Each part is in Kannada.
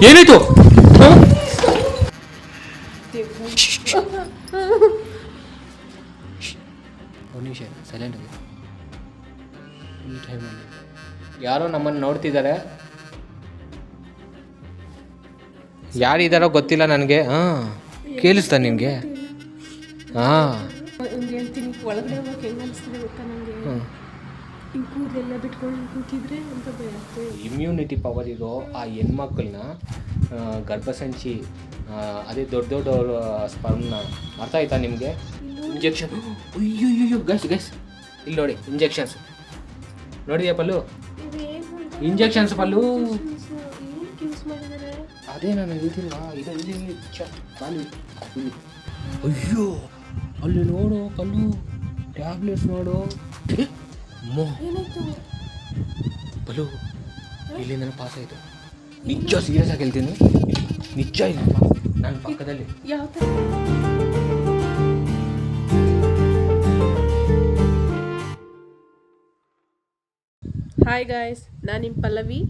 ಏನಾಯ್ತು? ಒಂದು ನಿಮಿಷ ಸೈಲೆಂಟ್ ಆಗಿ. ಈ ಟೈಮಲ್ಲಿ ಯಾರೋ ನಮ್ಮನ್ನು ನೋಡ್ತಿದ್ದಾರೆ. ಯಾರಿದ್ದಾರೋ ಗೊತ್ತಿಲ್ಲ ನನಗೆ. ಕೇಳಿಸ್ತಾ ನಿನಗೆ? ಹೇಳ್ತೀನಿ ಒಳಗಡೆ ಹೋಗಕ್ಕೆ ಹೆಂಗೆ ಅನಿಸ್ತಿದೆ ಗೊತ್ತಾ ನನಗೆ. ಹಿಂಗೆ ಕೂದಲೆಲ್ಲ ಬಿಟ್ಕೊಂಡು ಕೂತಿದ್ರೆ ಅಂತ ಭಯ ಆಗ್ತದೆ. ಇಮ್ಯುನಿಟಿ ಪವರ್ ಇರೋ ಆ ಹೆಣ್ಮಕ್ಳನ್ನ ಗರ್ಭಸಂಚಿ ಅದೇ ದೊಡ್ಡ ದೊಡ್ಡ ಸ್ಪರ್ಮ್ನ ಅರ್ಥ ಆಯ್ತಾ ನಿಮಗೆ? ಇಂಜೆಕ್ಷನ್ ಅಯ್ಯೋ ಗಸ್ ಇಲ್ಲಿ ನೋಡಿ ಇಂಜೆಕ್ಷನ್ಸ್ ನೋಡಿದ್ಯಾ ಪಲ್ಲು? ಇಂಜೆಕ್ಷನ್ಸ್ ಪಲ್ಲು ಅದೇ ನಾನು ಹೇಳ್ತಿಲ್ವಾ? ಇದು ಇಲ್ಲಿ ಅಯ್ಯೋ ಅಲ್ಲಿ ನೋಡು ಪಲ್ಲು ಟ್ಯಾಬ್ಲೆಟ್ಸ್ ನೋಡು. ಪಲ್ಲು ಇಲ್ಲಿಂದ ಪಾಸ್ ಆಯಿತು. ನಿಜ ಸೀರಿಯಸ್ ಆಗಿ ಹೇಳ್ತೀನಿ, ನಿಜ ಇಲ್ಲ ನನ್ನ ಪಕ್ಕದಲ್ಲಿ. ಯಾವ ಥರ? ಹಾಯ್ ಗಾಯ್ಸ್, ನಾನು ನಿಮ್ಮ ಪಲ್ಲವಿ.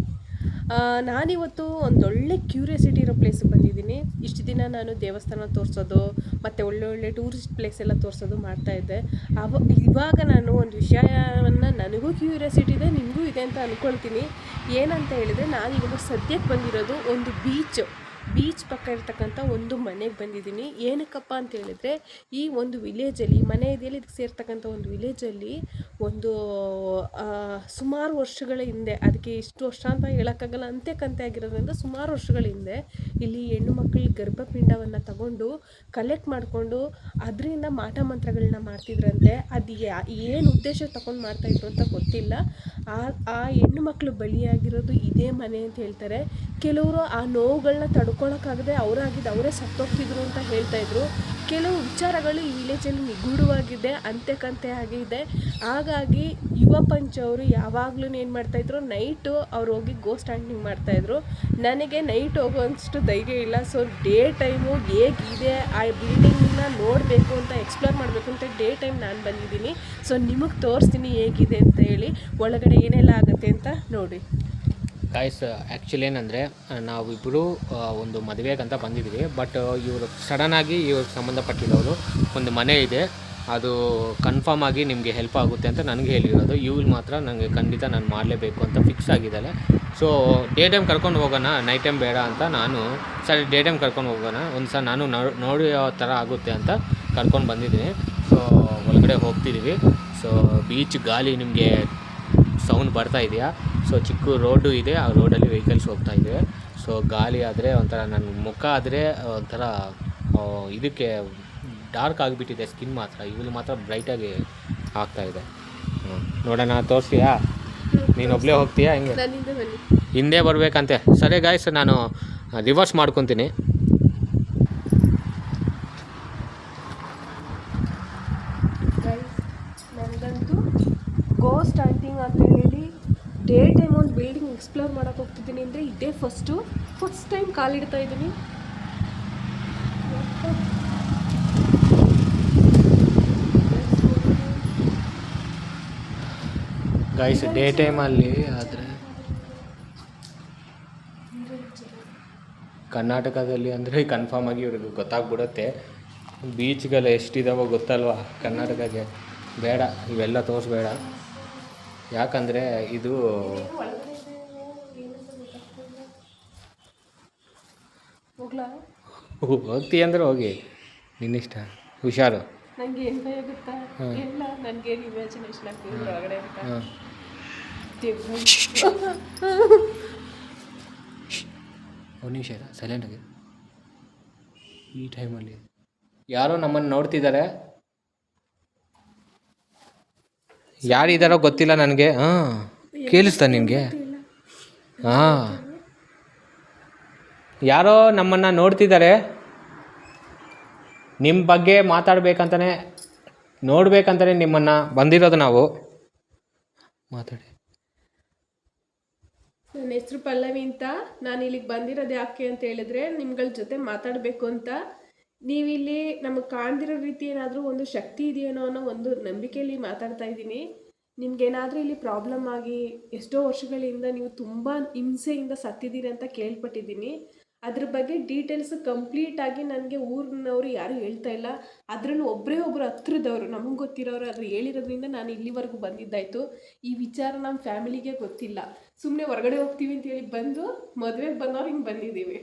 ನಾನಿವತ್ತು ಒಂದೊಳ್ಳೆ ಕ್ಯೂರಿಯಾಸಿಟಿ ಇರೋ ಪ್ಲೇಸಿಗೆ ಬಂದಿದ್ದೀನಿ. ಇಷ್ಟು ದಿನ ನಾನು ದೇವಸ್ಥಾನ ತೋರಿಸೋದು ಮತ್ತು ಒಳ್ಳೊಳ್ಳೆ ಟೂರಿಸ್ಟ್ ಪ್ಲೇಸ್ ಎಲ್ಲ ತೋರಿಸೋದು ಮಾಡ್ತಾಯಿದ್ದೆ. ಇವಾಗ ನಾನು ಒಂದು ವಿಷಯವನ್ನು ನನಗೂ ಕ್ಯೂರಿಯಾಸಿಟಿ ಇದೆ, ನಿಮಗೂ ಇದೆ ಅಂತ ಅಂದ್ಕೊಳ್ತೀನಿ. ಏನಂತ ಹೇಳಿದರೆ, ನಾನಿವಾಗ ಸದ್ಯಕ್ಕೆ ಬಂದಿರೋದು ಒಂದು ಬೀಚ್ ಪಕ್ಕ ಇರ್ತಕ್ಕಂಥ ಒಂದು ಮನೆಗೆ ಬಂದಿದ್ದೀನಿ. ಏನಕ್ಕಪ್ಪ ಅಂತ ಹೇಳಿದ್ರೆ, ಈ ಒಂದು ವಿಲೇಜಲ್ಲಿ ಮನೆ ಇದೆಯಲ್ಲ, ಇದಕ್ಕೆ ಸೇರ್ತಕ್ಕಂಥ ಒಂದು ವಿಲೇಜಲ್ಲಿ ಒಂದು ಸುಮಾರು ವರ್ಷಗಳ ಹಿಂದೆ, ಅದಕ್ಕೆ ಇಷ್ಟು ವರ್ಷ ಅಂತ ಹೇಳೋಕ್ಕಾಗಲ್ಲ, ಕಂತೆ ಆಗಿರೋದ್ರಿಂದ ಸುಮಾರು ವರ್ಷಗಳ ಹಿಂದೆ ಇಲ್ಲಿ ಹೆಣ್ಣು ಮಕ್ಕಳಿಗೆ ಗರ್ಭಪಿಂಡವನ್ನು ತಗೊಂಡು ಕಲೆಕ್ಟ್ ಮಾಡಿಕೊಂಡು ಅದರಿಂದ ಮಾಟ ಮಂತ್ರಗಳನ್ನ ಮಾಡ್ತಿದ್ರಂತೆ. ಅದು ಏನು ಉದ್ದೇಶ ತಗೊಂಡು ಮಾಡ್ತಾಯಿದ್ರು ಅಂತ ಗೊತ್ತಿಲ್ಲ. ಆ ಹೆಣ್ಣು ಮಕ್ಕಳು ಬಲಿಯಾಗಿರೋದು ಇದೇ ಮನೆ ಅಂತ ಹೇಳ್ತಾರೆ. ಕೆಲವರು ಆ ನೋವುಗಳನ್ನ ತಡ್ಕೊಳಕ್ಕಾಗದೆ ಅವರೇ ಸತ್ತೋಗ್ತಿದ್ರು ಅಂತ ಹೇಳ್ತಾಯಿದ್ರು. ಕೆಲವು ವಿಚಾರಗಳು ಈ ವಿಲೇಜಲ್ಲಿ ನಿಗೂಢವಾಗಿದೆ, ಅಂತೆ ಆಗಿದೆ. ಹಾಗಾಗಿ ಯುವ ಪಂಚ್ ಅವರು ಯಾವಾಗಲೂ ಏನು ಮಾಡ್ತಾಯಿದ್ರು, ನೈಟು ಅವ್ರು ಹೋಗಿ ಗೋಸ್ಟ್ ಹಂಟಿಂಗ್ ಮಾಡ್ತಾಯಿದ್ರು. ನನಗೆ ನೈಟ್ ಹೋಗೋಷ್ಟು ಧೈರ್ಯ ಇಲ್ಲ. ಸೊ ಡೇ ಟೈಮು ಹೇಗಿದೆ ಆ ಬಿಲ್ಡಿಂಗ್ನ ನೋಡಬೇಕು ಅಂತ, ಎಕ್ಸ್ಪ್ಲೋರ್ ಮಾಡಬೇಕು ಅಂತ ಡೇ ಟೈಮ್ ನಾನು ಬಂದಿದ್ದೀನಿ. ಸೊ ನಿಮಗೆ ತೋರಿಸ್ತೀನಿ ಹೇಗಿದೆ ಅಂತ ಹೇಳಿ, ಒಳಗಡೆ ಏನೆಲ್ಲ ಆಗುತ್ತೆ ಅಂತ ನೋಡಿ. ಗಾಯ್ಸ್, ಆ್ಯಕ್ಚುಲಿ ಏನಂದರೆ, ನಾವಿಬ್ಬರು ಒಂದು ಮದುವೆಗಂತ ಬಂದಿದ್ದೀವಿ. ಬಟ್ ಇವರು ಸಡನ್ನಾಗಿ ಇವ್ರಿಗೆ ಸಂಬಂಧಪಟ್ಟಿರೋರು ಒಂದು ಮನೆ ಇದೆ, ಅದು ಕನ್ಫರ್ಮ್ ಆಗಿ ನಿಮಗೆ ಹೆಲ್ಪ್ ಆಗುತ್ತೆ ಅಂತ ನನಗೆ ಹೇಳಿರೋದು. ಇವ್ರು ಮಾತ್ರ ನನಗೆ ಖಂಡಿತ ನಾನು ಮಾಡಲೇಬೇಕು ಅಂತ ಫಿಕ್ಸ್ ಆಗಿದ್ದಾಳೆ. ಸೊ ಡೇ ಟೈಮ್ ಕರ್ಕೊಂಡು ಹೋಗೋಣ, ನೈಟ್ ಟೈಮ್ ಬೇಡ ಅಂತ ನಾನು ಸರಿ ಡೇ ಟೈಮ್ ಕರ್ಕೊಂಡು ಹೋಗೋಣ, ಒಂದು ಸಲ ನಾನು ನೋಡಿಯೋ ಥರ ಆಗುತ್ತೆ ಅಂತ ಕರ್ಕೊಂಡು ಬಂದಿದ್ದೀನಿ. ಸೊ ಒಳಗಡೆ ಹೋಗ್ತಿದ್ದೀವಿ. ಸೊ ಬೀಚ್ ಗಾಳಿ ನಿಮಗೆ ಸೌಂಡ್ ಬರ್ತಾ ಇದೆಯಾ? ಸೊ ಚಿಕ್ಕ ರೋಡು ಇದೆ, ಆ ರೋಡಲ್ಲಿ ವೆಹಿಕಲ್ಸ್ ಹೋಗ್ತಾ ಇದ್ದೇವೆ. ಸೊ ಗಾಳಿ ಆದರೆ ಒಂಥರ ನನ್ನ ಮುಖ ಆದರೆ ಒಂಥರ ಇದಕ್ಕೆ ಡಾರ್ಕ್ ಆಗಿಬಿಟ್ಟಿದೆ ಸ್ಕಿನ್ ಮಾತ್ರ, ಇವ್ರು ಮಾತ್ರ ಬ್ರೈಟಾಗಿ ಆಗ್ತಾಯಿದೆ. ನೋಡೋಣ, ತೋರಿಸ್ತೀಯಾ? ನೀನು ಒಬ್ಬಳೇ ಹೋಗ್ತೀಯಾ ಹಿಂಗೆ? ಹಿಂದೆ ಬರಬೇಕಂತೆ. ಸರಿ ಗಾಯ್ಸ್, ನಾನು ರಿವರ್ಸ್ ಮಾಡ್ಕೊತೀನಿ. ನನಗಂತೂ ಗೋಸ್ಟ್ ಹಂಟಿಂಗ್ ಅಂತ ಹೇಳಿ ಡೇ ಟೈಮ್ ಒಂದು ಬಿಲ್ಡಿಂಗ್ ಎಕ್ಸ್ಪ್ಲೋರ್ ಮಾಡೋಕೆ ಹೋಗ್ತಿದ್ದೀನಿ ಅಂದರೆ ಇದೇ ಫಸ್ಟ್ ಟೈಮ್ ಕಾಲಿಡ್ತಾ ಇದ್ದೀನಿ. ಗೈಸ್, ಡೇ ಟೈಮಲ್ಲಿ ಆದರೆ ಕರ್ನಾಟಕದಲ್ಲಿ ಅಂದರೆ ಕನ್ಫರ್ಮ್ ಆಗಿ ಇವ್ರಿಗೆ ಗೊತ್ತಾಗ್ಬಿಡುತ್ತೆ. ಬೀಚ್ಗೆಲ್ಲ ಎಷ್ಟಿದಾವೋ ಗೊತ್ತಲ್ವ ಕರ್ನಾಟಕಕ್ಕೆ. ಬೇಡ ಇವೆಲ್ಲ ತೋರಿಸ್ಬೇಡ, ಯಾಕಂದರೆ ಇದು ಹೋಗ್ತೀಯ ಅಂದರೆ ಹೋಗಿ, ನಿನ್ನಿಷ್ಟ, ಹುಷಾರು. ನನಗೆ ಏನು ಭಯ ಗೊತ್ತಾ? ಎಲ್ಲ ನನಗೇನು ಇಮ್ಯಾಜಿನೇಷನ್ ಆಗ್ತಿದೆ ಒಳಗಡೆ ಅಂತ. ಒಂದು ನಿಮಿಷ ಸೈಲೆಂಟಾಗಿ. ಈ ಟೈಮಲ್ಲಿ ಯಾರೋ ನಮ್ಮನ್ನು ನೋಡ್ತಿದ್ದಾರೆ. ಯಾರಿದ್ದಾರೋ ಗೊತ್ತಿಲ್ಲ ನನಗೆ. ಕೇಳಿಸ್ತಾ ನಿನಗೆ? ಯಾರೋ ನಮ್ಮನ್ನು ನೋಡ್ತಿದ್ದಾರೆ. ನಿಮ್ಮ ಬಗ್ಗೆ ಮಾತಾಡಬೇಕಂತಲೇ ನೋಡಬೇಕಂತಲೇ ನಿಮ್ಮನ್ನು ಬಂದಿರೋದು ನಾವು. ಮಾತಾಡಿ. ನನ್ನ ಹೆಸರು ಪಲ್ಲವಿ ಅಂತ. ನಾನು ಇಲ್ಲಿಗೆ ಬಂದಿರೋದು ಯಾಕೆ ಅಂತ ಹೇಳಿದ್ರೆ, ನಿಮ್ಗಳ ಜೊತೆ ಮಾತಾಡಬೇಕು ಅಂತ. ನೀವಿಲ್ಲಿ ನಮಗೆ ಕಾಣ್ದಿರೋ ರೀತಿ ಏನಾದರೂ ಒಂದು ಶಕ್ತಿ ಇದೆಯೇನೋ ಅನ್ನೋ ಒಂದು ನಂಬಿಕೆಯಲ್ಲಿ ಮಾತಾಡ್ತಾ ಇದ್ದೀನಿ. ನಿಮ್ಗೇನಾದರೂ ಇಲ್ಲಿ ಪ್ರಾಬ್ಲಮ್ ಆಗಿ ಎಷ್ಟೋ ವರ್ಷಗಳಿಂದ ನೀವು ತುಂಬ ಹಿಂಸೆಯಿಂದ ಸತ್ತಿದ್ದೀರಿ ಅಂತ ಕೇಳ್ಪಟ್ಟಿದ್ದೀನಿ. ಅದ್ರ ಬಗ್ಗೆ ಡೀಟೇಲ್ಸ್ ಕಂಪ್ಲೀಟಾಗಿ ನನಗೆ ಊರಿನವರು ಯಾರೂ ಹೇಳ್ತಾ ಇಲ್ಲ. ಅದರಲ್ಲೂ ಒಬ್ಬರು ಹತ್ರದವರು ನಮಗೆ ಗೊತ್ತಿರೋರು ಅದ್ರ ಹೇಳಿರೋದ್ರಿಂದ ನಾನು ಇಲ್ಲಿವರೆಗೂ ಬಂದಿದ್ದಾಯಿತು. ಈ ವಿಚಾರ ನಮ್ಮ ಫ್ಯಾಮಿಲಿಗೆ ಗೊತ್ತಿಲ್ಲ. ಸುಮ್ಮನೆ ಹೊರಗಡೆ ಹೋಗ್ತೀವಿ ಅಂತೇಳಿ ಬಂದು ಮದುವೆಗೆ ಬಂದವ್ರು ಹಿಂಗೆ ಬಂದಿದ್ದೀವಿ.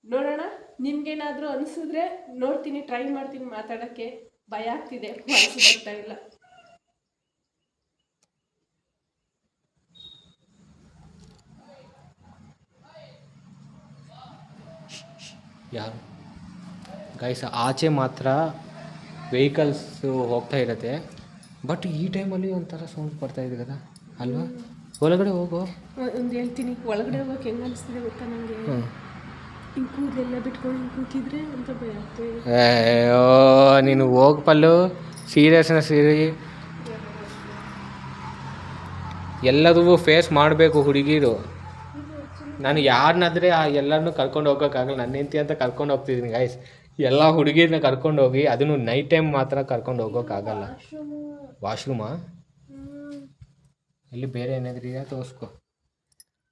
ನೋಡೋಣ, ನಿಮ್ಗೇನಾದರೂ ಅನಿಸಿದ್ರೆ ನೋಡ್ತೀನಿ, ಟ್ರೈ ಮಾಡ್ತೀನಿ ಮಾತಾಡೋಕ್ಕೆ. ಭಯ ಆಗ್ತಿದೆ, ವಾಯ್ಸು ಬರ್ತಾ ಇಲ್ಲ. ಯಾರು ಗೈಸ್, ಆಚೆ ಮಾತ್ರ ವೆಹಿಕಲ್ಸು ಹೋಗ್ತಾ ಇರುತ್ತೆ, ಬಟ್ ಈ ಟೈಮಲ್ಲಿ ಒಂಥರ ಸೌಂಡ್ ಬರ್ತಾ ಇದೆ కదా ಅಲ್ವಾ? ಒಳಗಡೆ ಹೋಗೋ. ಒಂದು ಹೇಳ್ತೀನಿ, ಒಳಗಡೆ ಹೋಗೋಕೆ ಹೆಂಗೆ ಅನಿಸ್ತಿದೆ ಗೊತ್ತಾ ನನಗೆ? ಹಿಂಗೆ ಕೂದಲೆಲ್ಲ ಬಿಟ್ಕೊಂಡು ಹಿಂಗೆ ಕೂತಿದ್ರೆ ಅಂತ ಭಯ ಆಗ್ತದೆ. ಅಯ್ಯೋ ನೀನು ಹೋಗಿ ಪಲ್ಲು, ಸೀರಿಯಸ್ನೆಸ್ ಇರಿ. ಎಲ್ಲದೂ ಫೇಸ್ ಮಾಡಬೇಕು ಹುಡುಗಿರು. ನಾನು ಯಾರನ್ನಾದ್ರೆ ಎಲ್ಲರನ್ನೂ ಕರ್ಕೊಂಡು ಹೋಗೋಕ್ಕಾಗಲ್ಲ. ನನ್ನ ಹೆಂಡತಿ ಅಂತ ಕರ್ಕೊಂಡು ಹೋಗ್ತಿದ್ದೀನಿ ಗೈಸ್. ಎಲ್ಲ ಹುಡುಗಿರನ್ನ ಕರ್ಕೊಂಡು ಹೋಗಿ, ಅದನ್ನು ನೈಟ್ ಟೈಮ್ ಮಾತ್ರ ಕರ್ಕೊಂಡು ಹೋಗೋಕ್ಕಾಗಲ್ಲ. ವಾಶ್ರೂಮಾ? ಇಲ್ಲಿ ಬೇರೆ ಏನಾದ್ರೂ ಇದೆಯಾ ತೋರಿಸ್ಕೊ.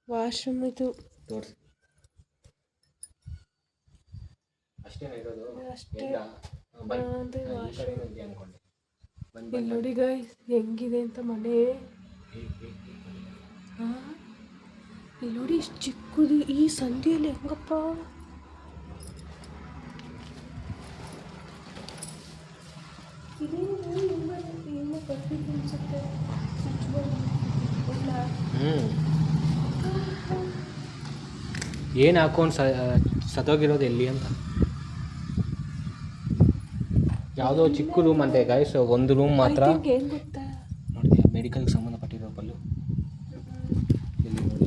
ವಾಶ್ರೂಮ್ ಇದು ತೋರಿಸಿ. ಅಷ್ಟೇನ ಇರೋದು? ಅಷ್ಟೇ. ಇಲ್ಲ ಇಲ್ಲಿ ನೋಡಿ ಗೈಸ್ ಹೆಂಗಿದೆ ಅಂತ ಮನೆ. ಇಲ್ಲಿ ನೋಡಿ ಇಷ್ಟು ಚಿಕ್ಕದು, ಈ ಸಂಧಿಯಲ್ಲಿ ಹೆಂಗಪ್ಪ. ಏನು ಹಾಕೊಂಡು ಸತ್ತೋಗಿರೋದು ಎಲ್ಲಿ ಅಂತ. ಯಾವುದೋ ಚಿಕ್ಕ ರೂಮ್ ಅಂತೆ ಗೈಸ್, ಒಂದು ರೂಮ್ ಮಾತ್ರ. ಏನು ಗೊತ್ತಾ, ನೋಡಿದ್ಯಾ ಮೆಡಿಕಲ್ಗೆ ಸಂಬಂಧಪಟ್ಟಿರೋ ಪಲ್ಲು ಇಲ್ಲಿ ನೋಡಿ,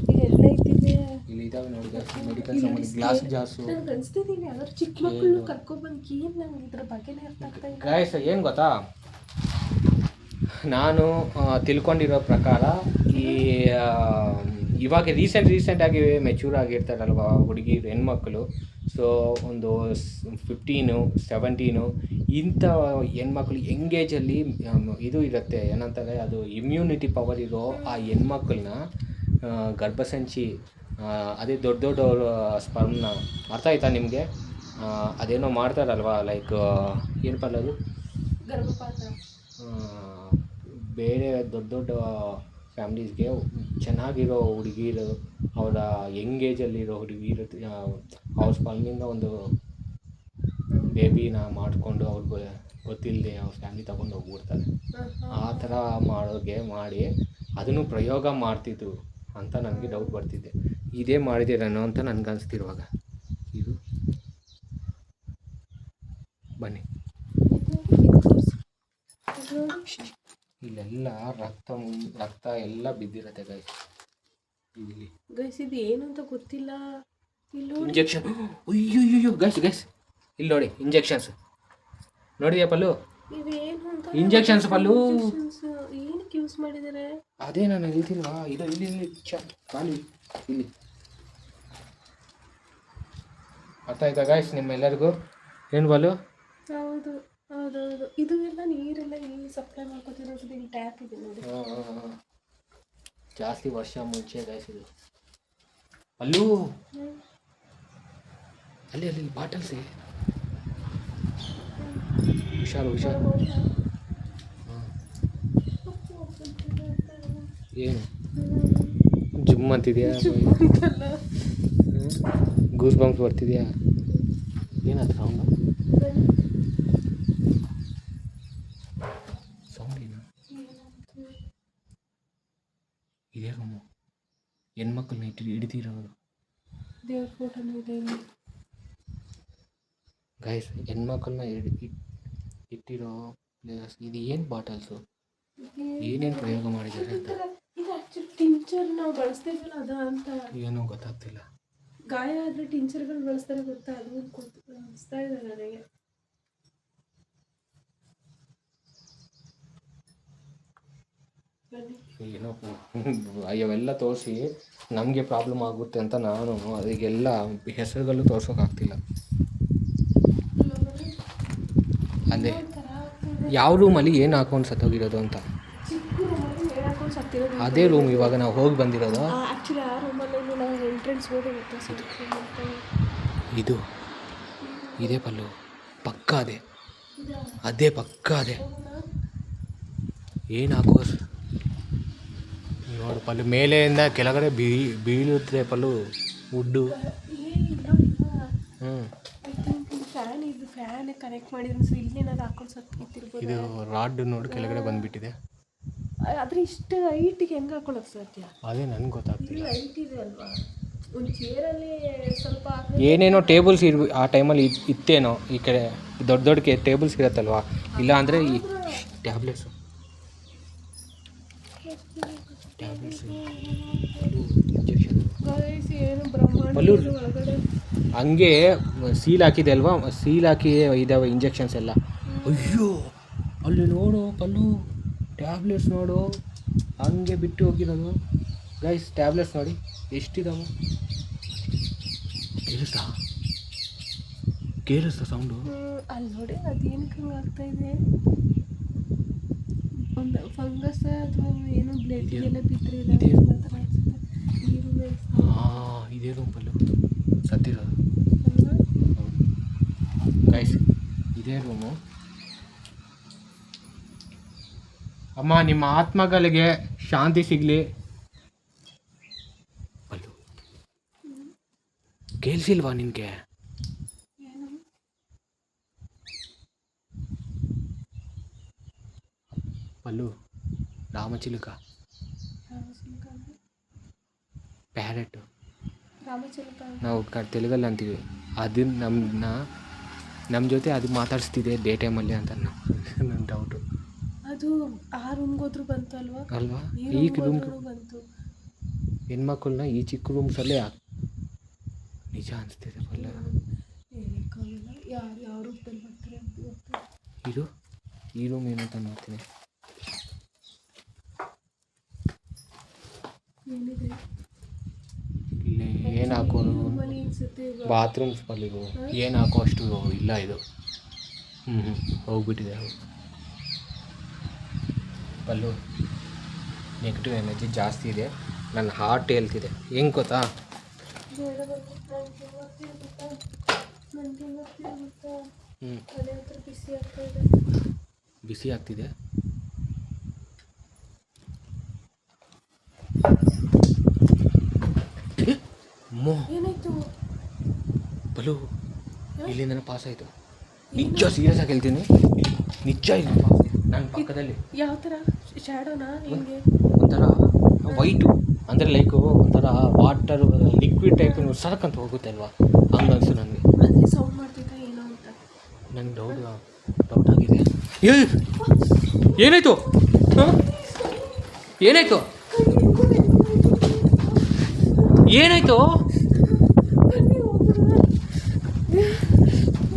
ಇಲ್ಲಿ ಇದಾವೆ ನೋಡಿ ಗೈಸ್, ಮೆಡಿಕಲ್ ಸಂಬಂಧ ಗ್ಲಾಸ್ ಜಾಸು. ನನಗೆ ಅನಿಸ್ತಿದ್ದೀನಿ ಯಾವ್ದಾದ್ರು ಚಿಕ್ಕ ಮಕ್ಕಳು ಕರ್ಕೊಬಂದು ಏನು ನಂಗೆ ಇದ್ರ ಬಗ್ಗೆನೇ ಅರ್ಥ ಆಗ್ತಾ ಇಲ್ಲ ಗೈಸ್. ಏನು ಗೊತ್ತಾ, ನಾನು ತಿಳ್ಕೊಂಡಿರೋ ಪ್ರಕಾರ ಇವಾಗ ರೀಸೆಂಟಾಗಿ ಮೆಚ್ಯೂರ್ ಆಗಿರ್ತಾರಲ್ವ ಹುಡುಗಿರು, ಹೆಣ್ಮಕ್ಳು. ಸೊ ಒಂದು 15, 17 ಇಂಥ ಹೆಣ್ಮಕ್ಳು ಎಂಗೇಜಲ್ಲಿ ಇದು ಇರುತ್ತೆ, ಏನಂತಾರೆ ಅದು, ಇಮ್ಯುನಿಟಿ ಪವರ್ ಇರೋ ಆ ಹೆಣ್ಮಕ್ಳನ್ನ ಗರ್ಭಸಂಚಿ, ಅದೇ ದೊಡ್ಡ ಸ್ಪರ್ಮ್ನ, ಅರ್ಥ ಆಯ್ತಾ ನಿಮಗೆ? ಅದೇನೋ ಮಾಡ್ತಾರಲ್ವ, ಲೈಕ್ ಏನು ಪಲ್ಲದು, ಗರ್ಭಪಾತ. ಬೇರೆ ದೊಡ್ಡ ಫ್ಯಾಮ್ಲೀಸ್ಗೆ ಚೆನ್ನಾಗಿರೋ ಹುಡುಗಿರು, ಅವರ ಎಂಗೇಜಲ್ಲಿರೋ ಹುಡುಗಿರು ಅವ್ರ ಸ್ಪರ್ಮಿಂದ ಒಂದು ಬೇಬಿನ ಮಾಡಿಕೊಂಡು ಅವ್ರಿಗೆ ಗೊತ್ತಿಲ್ಲದೆ ಅವ್ರ ಫ್ಯಾಮಿಲಿ ತಗೊಂಡು ಹೋಗ್ಬಿಡ್ತಾರೆ. ಆ ಥರ ಮಾಡಿ ಅದನ್ನು ಪ್ರಯೋಗ ಮಾಡ್ತಿದ್ರು ಅಂತ ನನಗೆ ಡೌಟ್ ಬರ್ತಿದ್ದೆ. ಇದೇ ಮಾಡಿದ್ದೀರೇನೋ ಅಂತ ನನಗೆ ಅನಿಸ್ತಿರುವಾಗ. ಇದು ಬನ್ನಿ, ಇಲ್ಲೆಲ್ಲ ರಕ್ತ ಎಲ್ಲ ಬಿದ್ದಿರುತ್ತೆ ಗೈಸ್. ಇಲ್ಲಿ ಗೈಸ್ ಇದು ಏನು ಅಂತ ಗೊತ್ತಿಲ್ಲ. ಇಲ್ಲಿ ಇಂಜೆಕ್ಷನ್, ಅಯ್ಯೋ ಗೈಸ್ ಇಲ್ಲಿ ನೋಡಿ, ಇಂಜೆಕ್ಷನ್ಸ್ ನೋಡಿದ್ಯಾ ಪಲ್ಲು? ಇವೇನು ಅಂತ ಇಂಜೆಕ್ಷನ್ಸ್ ಪಲ್ಲು, ಏನಕ್ಕೆ ಯೂಸ್ ಮಾಡಿದ್ದಾರೆ? ಅದೇ ನಾನು ಹೇಳ್ತಿಲ್ವಾ, ಇದು ಇಲ್ಲಿ ಕಾಲು ಇಲ್ಲಿ. ಅರ್ಥ ಆಯ್ತಾ ಗೈಸ್ ನಿಮ್ಮೆಲ್ಲರಿಗೂ? ಏನು ಪಲ್ಲು? ಹೌದು ಹೌದೌದು, ಇದು ಎಲ್ಲ ನೀರೆಲ್ಲ ಇಲ್ಲಿ ಸಪ್ಲೈ ಮಾಡ್ಕೊತಿರೋದು. ಇಲ್ಲಿ ಟ್ಯಾಪ್ ಇದೆ ನೋಡಿ. ಜಾಸ್ತಿ ವರ್ಷ ಮುಂಚೆ ಗೈಸ್ ಇದು. ಅಲ್ಲೂ ಅಲ್ಲಿ ಬಾಟಲ್ಸ್, ಹುಷಾರು. ಏನು ಜಿಮ್ ಅಂತಿದ್ಯಾ? ಗೂಸ್ ಬಂಪ್ಸ್ ಬರ್ತಿದ್ಯಾ? ಏನಾದ್ರು ಸೌಂಡ್ ಏನು? ಇದೇ ರೂಮು, ಹೆಣ್ಮಕ್ಳನ್ನ ಹಿಡಿದಿರೋದು. ದೇವ್ರ ಫೋಟೋನು ಇದೆ ಇಲ್ಲಿ ಗೈಸ್, ಹೆಣ್ಮಕ್ಳನ್ನ ಇಟ್ಟಿರೋ ಪ್ಲೇಸ್ ಇದು. ಏನು ಬಾಟಲ್ಸು, ಏನೇನು ಪ್ರಯೋಗ ಮಾಡಿದ್ದಾರೆ ಅಂತ. ಇದು ಆ್ಯಕ್ಚುಲಿ ಟಿಂಚರ್ ನಾವು ಬಳಸ್ತಿದ್ವಲ್ಲ ಅದ ಅಂತ ಏನೂ ಗೊತ್ತಾಗ್ತಿಲ್ಲ. ಗಾಯ ಆದರೆ ಟಿಂಚರ್ಗಳು ಬಳಸ್ತಾರೆ ಗೊತ್ತಾ, ಅದು ಅನಿಸ್ತಾ ಇದೆ ನನಗೆ. ಏನೋ ಅವೆಲ್ಲ ತೋರಿಸಿ ನಮಗೆ ಪ್ರಾಬ್ಲಮ್ ಆಗುತ್ತೆ ಅಂತ ನಾನು ಅದಕ್ಕೆಲ್ಲ ಹೆಸರುಗಳು ತೋರ್ಸೋಕ್ಕಾಗ್ತಿಲ್ಲ. ಅದೇ ಯಾವ ರೂಮಲ್ಲಿ ಏನು ಹಾಕೊಂಡು ಸತ್ತೋಗಿರೋದು ಅಂತ. ಗೊತ್ತಿರೋದು ಅದೇ ರೂಮ್ ಇವಾಗ ನಾವು ಹೋಗಿ ಬಂದಿರೋದು. ಆ್ಯಕ್ಚುಲಿ ಆ ರೂಮಲ್ಲಿ ನಾವು ಎಂಟ್ರೆನ್ಸ್ ಹೋಗಿ ಇದು ಇದೇ ಪಲ್ಲು ಪಕ್ಕ ಅದೇ ಪಕ್ಕ ಅದೇ ಏನು ಹಾಕೋ ನೋಡು ಪಲ್ಲು ಮೇಲೆಯಿಂದ ಕೆಳಗಡೆ ಬೀಳುತ್ತೆ ಪಲ್ಲು ವುಡ್ಡು. ಫ್ಯಾನ್ ಕನೆಕ್ಟ್ ಮಾಡಿದ್ರು ಸೊ ಇಲ್ಲಿ ಏನಾದ್ರು ಹಾಕೊಂಡು ಸತ್ತಿರ್ಬೋದು. ಇದು ರಾಡ್ ನೋಡಿ ಕೆಳಗಡೆ ಬಂದುಬಿಟ್ಟಿದೆ. ಆದರೆ ಇಷ್ಟು ಹೈಟಿಗೆ ಹೆಂಗೆ ಹಾಕೊಳ್ಳೋದು ಸಾಧ್ಯ? ಅದೇ ನನಗೆ ಗೊತ್ತಾಗ್ತಿಲ್ಲ. ಹೈಟ್ ಇದೆ ಅಲ್ವಾ, ಒಂದು ಚೇರಲ್ಲಿ ಸ್ವಲ್ಪ ಏನೇನೋ ಟೇಬಲ್ಸ್ ಆ ಟೈಮಲ್ಲಿ ಇತ್ತೇನೋ ಈ ಕಡೆ ದೊಡ್ಡ ದೊಡ್ಡ ಟೇಬಲ್ಸ್ ಇರುತ್ತಲ್ವಾ, ಇಲ್ಲ ಅಂದರೆ ಈ ಟ್ಯಾಬ್ಲೆಟ್ಸು ಇಂಜೆಕ್ಷನ್ ಏನು ಬ್ರಹ್ಮಾಂಡ ಒಳಗಡೆ ಹಂಗೆ ಸೀಲ್ ಹಾಕಿದೆ ಅಲ್ವಾ, ಸೀಲ್ ಹಾಕಿ ಇದ್ದಾವೆ ಇಂಜೆಕ್ಷನ್ಸ್ ಎಲ್ಲ. ಅಯ್ಯೋ ಅಲ್ಲಿ ನೋಡು ಪಲ್ಲು ಟ್ಯಾಬ್ಲೆಟ್ಸ್ ನೋಡು ಹಂಗೆ ಬಿಟ್ಟು ಹೋಗಿರೋದು ಗೈಸ್. ಟ್ಯಾಬ್ಲೆಟ್ಸ್ ನೋಡಿ ಎಷ್ಟಿದಾವೆ. ಕೇಳಿಸ್ತಾ ಸೌಂಡು? ಅಲ್ಲಿ ನೋಡಿ ಅದೇನಕ್ಕೆ ಹಂಗೆ ಆಗ್ತಾ ಇದೆ, ಒಂದು ಫಂಗಸ್ ಅಥವಾ ಏನೋ ಬ್ಲಡ್ ಎಲ್ಲ ಬಿದ್ದರೆ ಇದೇ ರೂಮ್ ಪಲ್ಲು ಸತ್ತಿರೋದು ಗೈಸ್. ಇದೇ ರೂಮು. ಅಮ್ಮ ನಿಮ್ಮ ಆತ್ಮಗಳಿಗೆ ಶಾಂತಿ ಸಿಗಲಿ. ಪಲ್ಲು ಕೇಳಿಸಿಲ್ವಾ ನಿನಗೆ? ಪಲ್ಲು ರಾಮಚಿಲುಕ ಪ್ಯಾರೆಟು ನಾವು ತೆಲುಗಲ್ಲಿ ಅಂತೀವಿ. ಅದನ್ನ ನಮ್ಮ ಜೊತೆ ಅದು ಮಾತಾಡಿಸ್ತಿದೆ ಡೇ ಟೈಮಲ್ಲಿ ಅಂತ ನನ್ನ ಡೌಟು. ಅದು ಆ ರೂಮ್ಗೆ ಹೋದ್ರೂ ಬಂತು ಅಲ್ವಾ? ಈ ರೂಮ್ ಬಂತು. ಹೆಣ್ಮಕ್ಳನ್ನ ಈ ಚಿಕ್ಕ ರೂಮ್ಸಲ್ಲೇ ನಿಜ ಅನಿಸ್ತಿದೆ ಪಲ್ಲ. ಯಾವ ರೂಪದಲ್ಲಿ ಬರ್ತಾರೆ ಇದು ಈ ರೂಮ್ ಏನಂತ ನೋಡ್ತೀನಿ. ಇಲ್ಲಿ ಏನು ಹಾಕೋರು ಬಾತ್ರೂಮ್ಸ್ ಪಲ್ಲಿಗೂ ಏನು ಹಾಕೋ ಅಷ್ಟು ಇಲ್ಲ ಇದು. ಹೋಗ್ಬಿಟ್ಟಿದೆ ಪಲ್ಲು. ನೆಗೆಟಿವ್ ಎನರ್ಜಿ ಜಾಸ್ತಿ ಇದೆ. ನನ್ನ ಹಾರ್ಟ್ ಹೇಳ್ತಿದೆ. ಹೆಂಗೆ ಗೊತ್ತಾ? ಬಿಸಿ ಆಗ್ತಿದೆ. ಏನಾಯ್ತು ಬಲು ಇಲ್ಲಿಂದ ಪಾಸ್ ಆಯಿತು. ನಿಜ ಸೀರಿಯಸ್ ಆಗಿ ಹೇಳ್ತೀನಿ, ನಿಜ ಇಲ್ಲ ನನ್ನ ಪಕ್ಕದಲ್ಲಿ. ಯಾವ ಥರ ಶ್ಯಾಡೋನಾ? ಹಿಂಗೆ ಒಂಥರ ವೈಟು ಅಂದರೆ ಲೈಕು ಒಂಥರ ವಾಟರ್ ಲಿಕ್ವಿಡ್ ಟೈಪ್ ಸರ್ಕಂತ ಹೋಗುತ್ತೆ ಅಲ್ವಾ, ಹಂಗೆ ಅನಿಸ್ತು ನನಗೆ. ಅದೇ ಸೌಂಡ್ ಮಾಡ್ತಿದ್ದ ಏನೋ ಅಂತ ನನಗೆ ಡೌಟ್ ಆಗಿದೆ. ಏನಾಯ್ತು? ಏನಾಯ್ತು? ಏನಾಯ್ತು?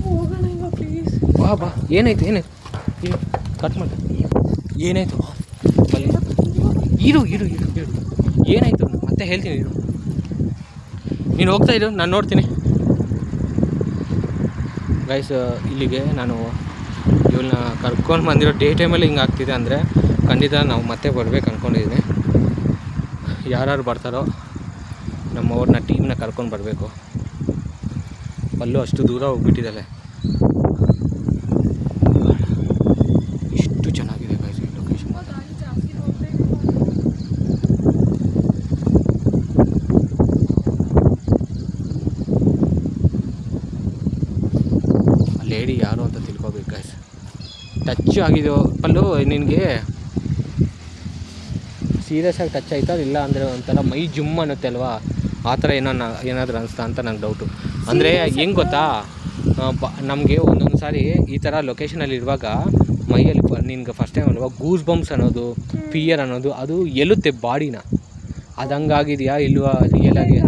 ಹೋಗೋಣ ಈಗ ಪ್ಲೀಸ್. ಬಾ ಏನಾಯ್ತು? ಕಟ್ ಮಾಡಿ. ಏನಾಯ್ತು? ಇರು ಏನಾಯ್ತು ಮತ್ತೆ ಹೇಳ್ತೀನಿ. ನೀನು ಹೋಗ್ತಾ ಇರು, ನಾನು ನೋಡ್ತೀನಿ ಗೈಸ್. ಇಲ್ಲಿಗೆ ನಾನು ಇವಳನ್ನ ಕರ್ಕೊಂಡು ಬಂದಿರೋ ಡೇ ಟೈಮಲ್ಲಿ ಹಿಂಗೆ ಆಗ್ತಿದೆ ಅಂದರೆ ಖಂಡಿತ ನಾವು ಮತ್ತೆ ಬರ್ಬೇಕು ಅಂದ್ಕೊಂಡಿದ್ದೀನಿ. ಯಾರು ಬರ್ತಾರೋ ನಮ್ಮವ್ರನ್ನ ಟೀಮ್ನ ಕರ್ಕೊಂಡು ಬರಬೇಕು. ಅಲ್ಲೂ ಅಷ್ಟು ದೂರ ಹೋಗ್ಬಿಟ್ಟಿದ್ದಾಳೆ. ಇಷ್ಟು ಚೆನ್ನಾಗಿದೆ ಗೈಸ್ ಈ ಲೊಕೇಶನ್. ಆ ಲೇಡಿ ಯಾರು ಅಂತ ತಿಳ್ಕೊಬೇಕು ಗೈಸ್. ಟಚ್ ಆಗಿದೆಯೋ ಪಲ್ಲು ನಿನಗೆ? ಸೀರಿಯಸ್ ಆಗಿ ಟಚ್ ಆಯ್ತಾ? ಇಲ್ಲ ಅಂದರೆ ಒಂಥರ ಮೈ ಜುಮ್ ಅನ್ನುತ್ತೆ ಅಲ್ವಾ, ಆ ಥರ ಏನಾದರೂ ಅನಿಸ್ತಾ ಅಂತ ನಂಗೆ ಡೌಟು. ಅಂದರೆ ಹೆಂಗೆ ಗೊತ್ತಾ, ನಮಗೆ ಒಂದೊಂದು ಸಾರಿ ಈ ಥರ ಲೊಕೇಶನಲ್ಲಿ ಇರುವಾಗ ಮೈಯಲ್ಲಿ ನಿನ್ಗೆ ಫಸ್ಟ್ ಟೈಮ್ ಅಲ್ವಾ ಗೂಸ್ ಬಂಪ್ಸ್ ಅನ್ನೋದು, ಫಿಯರ್ ಅನ್ನೋದು ಅದು ಎಲ್ಲುತ್ತೆ ಬಾಡಿನ. ಅದು ಹಂಗಾಗಿದೆಯಾ ಇಲ್ವಾ ರಿಯಲ್ ಆಗಿ?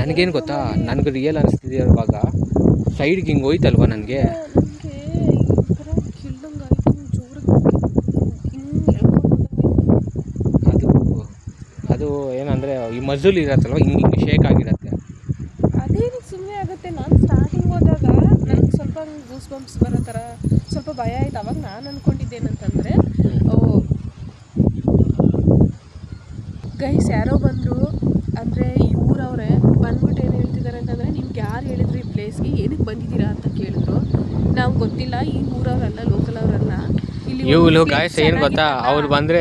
ನನಗೇನು ಗೊತ್ತಾ, ನನಗೆ ರಿಯಲ್ ಅನಿಸ್ತಿದೆ ಇರುವಾಗ ಸೈಡ್ಗೆ ಹಿಂಗೆ ಹೋಯ್ತಲ್ವ ನನಗೆ. ಅದು ಏನಂದರೆ ಈ ಮಜಲ್ ಇರತ್ತಲ್ವ, ಹಿಂಗೆ ಶೇಕ್ ಆಗಿರುತ್ತೆ. ಅದೇನಕ್ಕೆ ಸುಮ್ಮನೆ ಆಗುತ್ತೆ. ನಾನು ಸ್ಟಾರ್ಟಿಂಗ್ ಹೋದಾಗ ನನಗೆ ಸ್ವಲ್ಪ ಗೂಸ್ ಬಂಪ್ಸ್ ಬರೋ ಥರ ಸ್ವಲ್ಪ ಭಯ ಆಯ್ತು. ಅವಾಗ ನಾನು ಅಂದ್ಕೊಂಡಿದ್ದೇನಂತಂದರೆ ಇವಳು ಗಾಯಸ್ ಏನು ಗೊತ್ತಾ, ಅವ್ರು ಬಂದರೆ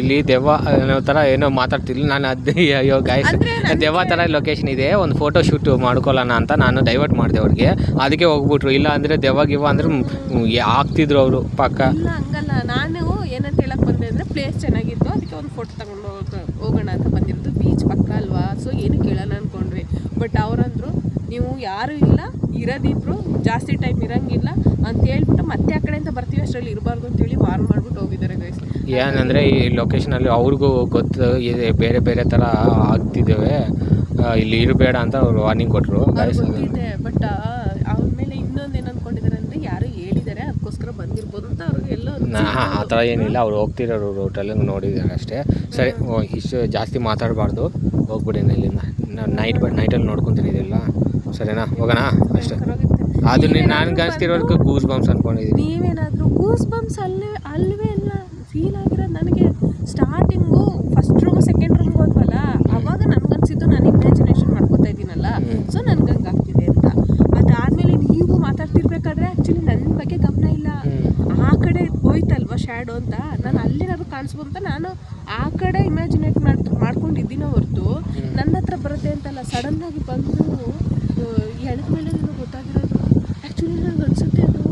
ಇಲ್ಲಿ ದೆವ್ವ ಅನ್ನೋ ಥರ ಏನೋ ಮಾತಾಡ್ತಿರ್ಲಿ. ನಾನು ಅದು ಅಯ್ಯೋ ಗಾಯಸ್ ದೆವ್ವ ಥರ ಲೊಕೇಶನ್ ಇದೆ, ಒಂದು ಫೋಟೋ ಶೂಟ್ ಮಾಡ್ಕೊಳ್ಳೋಣ ಅಂತ ನಾನು ಡೈವರ್ಟ್ ಮಾಡಿದೆ ಅವ್ರಿಗೆ. ಅದಕ್ಕೆ ಹೋಗ್ಬಿಟ್ರು. ಇಲ್ಲ ಅಂದರೆ ದೆವ್ವ ಗಿವ್ವ ಅಂದರೆ ಆಗ್ತಿದ್ರು ಅವರು ಪಕ್ಕ. ಇಲ್ಲ ಹಂಗಲ್ಲ, ನಾನು ಏನಂತ ಹೇಳಕ್ ಬಂದೆ ಅಂದರೆ ಪ್ಲೇಸ್ ಚೆನ್ನಾಗಿತ್ತು, ಅದಕ್ಕೆ ಒಂದು ಫೋಟೋ ತಗೊಂಡು ಹೋಗೋಣ ಅಂತ ಬಂದಿರೋದು. ಬೀಚ್ ಪಕ್ಕ ಅಲ್ವಾ, ಸೊ ಏನು ಕೇಳೋಣ ಅಂದ್ಕೊಂಡ್ವಿ. ಬಟ್ ಅವ್ರಂದ್ರು ನೀವು ಯಾರು ಇಲ್ಲ, ಇರೋದಿದ್ರು ಜಾಸ್ತಿ ಟೈಮ್ ಇರಂಗಿಲ್ಲ ಅಂತ ಹೇಳ್ಬಿಟ್ಟು ಮತ್ತೆ ಆ ಕಡೆಯಿಂದ ಬರ್ತೀವಿ, ಅಷ್ಟರಲ್ಲಿ ಇರಬಾರ್ದು ಅಂತೇಳಿ ವಾರ್ನ್ ಮಾಡ್ಬಿಟ್ಟು ಹೋಗಿದ್ದಾರೆ ಗೈಸ್. ಏನಂದರೆ ಈ ಲೊಕೇಶನಲ್ಲಿ ಅವ್ರಿಗೂ ಗೊತ್ತು ಇದೆ, ಬೇರೆ ಬೇರೆ ಥರ ಆಗ್ತಿದ್ದೇವೆ, ಇಲ್ಲಿ ಇರಬೇಡ ಅಂತ ಅವ್ರು ವಾರ್ನಿಂಗ್ ಕೊಟ್ಟರು ಗಾಯಸ್. ಗೊತ್ತಿದೆ, ಬಟ್ ಅವ್ರ ಮೇಲೆ ಇನ್ನೊಂದು ಏನು ಅಂದ್ಕೊಂಡಿದ್ದಾರೆ ಅಂದರೆ ಯಾರು ಹೇಳಿದ್ದಾರೆ ಅದಕ್ಕೋಸ್ಕರ ಬಂದಿರ್ಬೋದು ಅಂತ ಅವ್ರಿಗೆ ಎಲ್ಲೋ ಆ ಥರ ಏನಿಲ್ಲ. ಅವ್ರು ಹೋಗ್ತಿರೋ ರೂಟಲ್ಲಿ ನೋಡಿದ್ದಾರೆ ಅಷ್ಟೇ. ಸರಿ, ಇಷ್ಟು ಜಾಸ್ತಿ ಮಾತಾಡಬಾರ್ದು, ಹೋಗ್ಬಿಡಿ ಇಲ್ಲಿಂದ. ನೈಟಲ್ಲಿ ನೋಡ್ಕೊತೀನಿ ಇದೆಲ್ಲ, ಸರಿನಾ? ಹೋಗೋಣ ಅಷ್ಟೇ. ಅದು ನಾನು ಕಾಣಿಸ್ತಿರೋದಕ್ಕೆ ಗೂಸ್ ಬಂಪ್ಸ್ ಅಂದ್ಕೊಂಡಿದ್ದೀನಿ. ನೀವೇನಾದರೂ ಗೂಸ್ ಬಂಪ್ಸ್ ಅಲ್ವೇ ಇಲ್ಲ ಫೀಲ್ ಆಗಿರೋದು ನನಗೆ. ಸ್ಟಾರ್ಟಿಂಗು ಫಸ್ಟ್ ರೂಮ್ ಸೆಕೆಂಡ್ ರೂಮ್ಗೆ ಹೋದ್ವಲ್ಲ, ಅವಾಗ ನನಗನ್ಸಿದ್ದು ನಾನು ಇಮ್ಯಾಜಿನೇಷನ್ ಮಾಡ್ಕೊತಾ ಇದ್ದೀನಲ್ಲ, ಸೊ ನನಗೆ ಹಂಗಾಗ್ತಿದೆ ಅಂತ. ಅದಾದಮೇಲೆ ನೀವು ಮಾತಾಡ್ತಿರ್ಬೇಕಾದ್ರೆ ಆ್ಯಕ್ಚುಲಿ ನನ್ನ ಬಗ್ಗೆ ಗಮನ ಇಲ್ಲ, ಆ ಕಡೆ ಹೋಯ್ತಲ್ವ ಶ್ಯಾಡೋ ಅಂತ, ನಾನು ಅಲ್ಲೇನಾದ್ರು ಕಾಣಿಸ್ಬೋದು ಅಂತ ನಾನು ಆ ಕಡೆ ಇಮ್ಯಾಜಿನೇಟ್ ಮಾಡ್ಕೊಂಡಿದ್ದೀನೋ ಹೊರತು ನನ್ನ ಹತ್ರ ಬರುತ್ತೆ ಅಂತಲ್ಲ. ಸಡನ್ನಾಗಿ ಬಂದು ಎಳೆದ ಮೇಲೆ ನನಗೆ ಗೊತ್ತಾಗಿರೋದು. ಆ್ಯಕ್ಚುಲಿ ನನಗೆ ಅನಿಸುತ್ತೆ ಅದು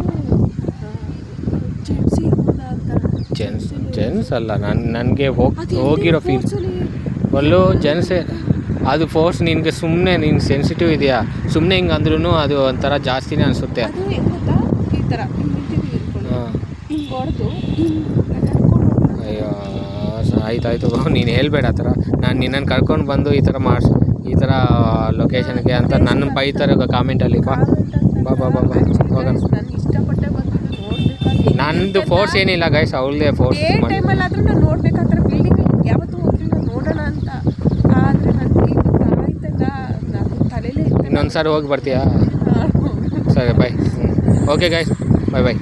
ಜೆಂಟ್ಸ್ ಇರ್ಬೋದಾ ಅಂತ. ಜೆನ್ಸ್ ಅಲ್ಲ, ನನಗೆ ಹೋಗಿರೋ ಫೀಲ್ ಒಳ್ಳು ಜೆನ್ಸೇ. ಅದು ಫೋರ್ಸ್ ನಿನಗೆ ಸುಮ್ಮನೆ ನೀನು ಸೆನ್ಸಿಟಿವ್ ಇದೆಯಾ, ಸುಮ್ಮನೆ ಹಿಂಗೆ ಅಂದ್ರೂ ಅದು ಒಂಥರ ಜಾಸ್ತಿನೇ ಅನಿಸುತ್ತೆ. ಅದು ಹೆಂಗೆ ಗೊತ್ತಾ, ಈ ಥರ ಹಿಂಗೆ ಹೊಡೆದು ಹಿಂಗೆ ಅಯ್ಯೋ ಆಯ್ತಾಯ್ತು, ನೀನು ಹೇಳ್ಬೇಡ ಆ ಥರ. ನಾನು ನಿನ್ನನ್ನು ಕರ್ಕೊಂಡು ಬಂದು ಈ ಥರ ಈ ಥರ ಲೊಕೇಶನ್ಗೆ ಅಂತ ನನ್ನ ಬೈತಾರೆ ಕಾಮೆಂಟಲ್ಲಿ. ಬಾ ಬಾ ಬಾ ಬಾ ಬಾ ಹೋಗೋಣ. ನಾನು ಇಷ್ಟಪಟ್ಟೆ ಬಂದಿದ್ದು ನೋಡ್ಬೇಕು. ನಂದು ಫೋರ್ಸ್ ಏನಿಲ್ಲ ಗೈಸ್, ಅವಳದೇ ಫೋರ್ಸ್. ಟೈಮಲ್ಲಿ ಆದರೂ ನಾನು ನೋಡ್ಬೇಕಾದ್ರೆ ಬಿಲ್ಡಿಂಗ್ ಯಾವತ್ತೂ ಹೋಗಿಲ್ಲ ನೋಡೋಣ ಅಂತ. ಆದರೆ ನನಗೆ ಆಯ್ತಲ್ಲ, ನಾನು ತಲೆಯಲ್ಲೇ ಇನ್ನೊಂದು ಸಾರಿ ಹೋಗಿ ಬರ್ತೀಯಾ? ಸರಿ ಬಾಯ್. ಓಕೆ ಗೈಸ್, ಬಾಯ್ ಬಾಯ್.